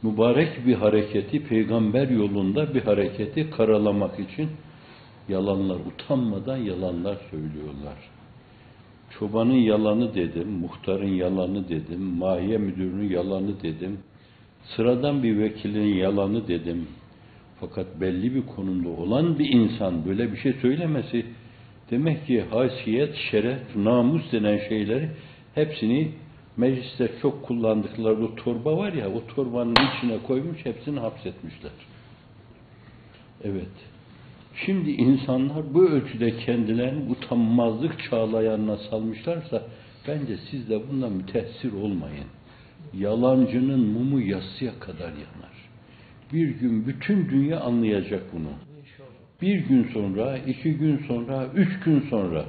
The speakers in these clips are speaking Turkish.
mübarek bir hareketi, peygamber yolunda bir hareketi karalamak için yalanlar, utanmadan yalanlar söylüyorlar. Çobanın yalanı dedim, muhtarın yalanı dedim, mahiye müdürünün yalanı dedim, sıradan bir vekilin yalanı dedim. Fakat belli bir konumda olan bir insan böyle bir şey söylemesi, demek ki haysiyet, şeref, namus denen şeyleri hepsini mecliste çok kullandıkları o torba var ya, o torbanın içine koymuş, hepsini hapsetmişler. Evet. Şimdi insanlar bu ölçüde kendilerini utanmazlık çağlayanına salmışlarsa, bence siz de bundan müteessir olmayın. Yalancının mumu yassıya kadar yanar. Bir gün bütün dünya anlayacak bunu. Bir gün sonra, 2 gün sonra, 3 gün sonra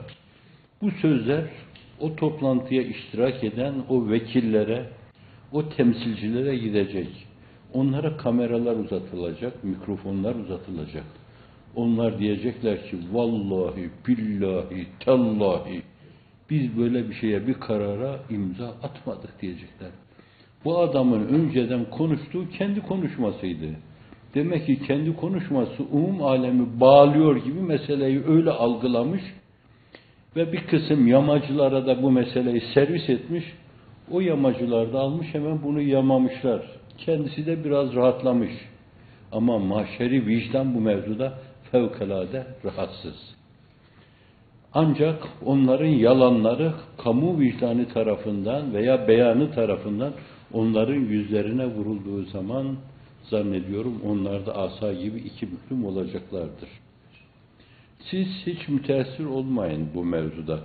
bu sözler o toplantıya iştirak eden o vekillere, o temsilcilere gidecek. Onlara kameralar uzatılacak, mikrofonlar uzatılacak. Onlar diyecekler ki vallahi, billahi, tallahi biz böyle bir şeye, bir karara imza atmadık diyecekler. Bu adamın önceden konuştuğu kendi konuşmasıydı. Demek ki kendi konuşması alemi bağlıyor gibi meseleyi öyle algılamış ve bir kısım yamacılara da bu meseleyi servis etmiş. O yamacılar da almış hemen bunu yamamışlar. Kendisi de biraz rahatlamış. Ama mahşeri vicdan bu mevzuda fevkalade rahatsız. Ancak onların yalanları kamu vicdanı tarafından veya beyanı tarafından onların yüzlerine vurulduğu zaman zannediyorum onlar da asa gibi iki büklüm olacaklardır. Siz hiç müteessir olmayın bu mevzuda.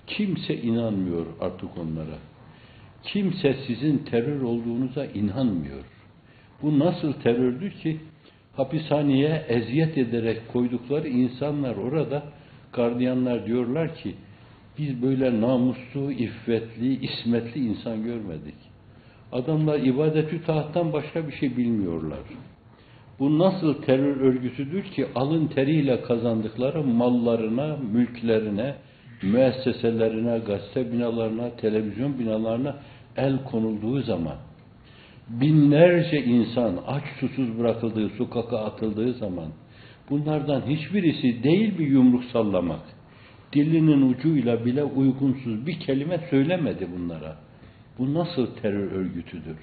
Kimse inanmıyor artık onlara. Kimse sizin terör olduğunuza inanmıyor. Bu nasıl terördür ki hapishaneye eziyet ederek koydukları insanlar orada, gardiyanlar diyorlar ki biz böyle namuslu, iffetli, ismetli insan görmedik. Adamlar ibadetü taattan başka bir şey bilmiyorlar. Bu nasıl terör örgütüdür ki alın teriyle kazandıkları mallarına, mülklerine, müesseselerine, gazete binalarına, televizyon binalarına el konulduğu zaman, binlerce insan aç susuz bırakıldığı, sokağa atıldığı zaman, bunlardan hiçbirisi değil bir yumruk sallamak, dilinin ucuyla bile uygunsuz bir kelime söylemedi bunlara. Bu nasıl terör örgütüdür?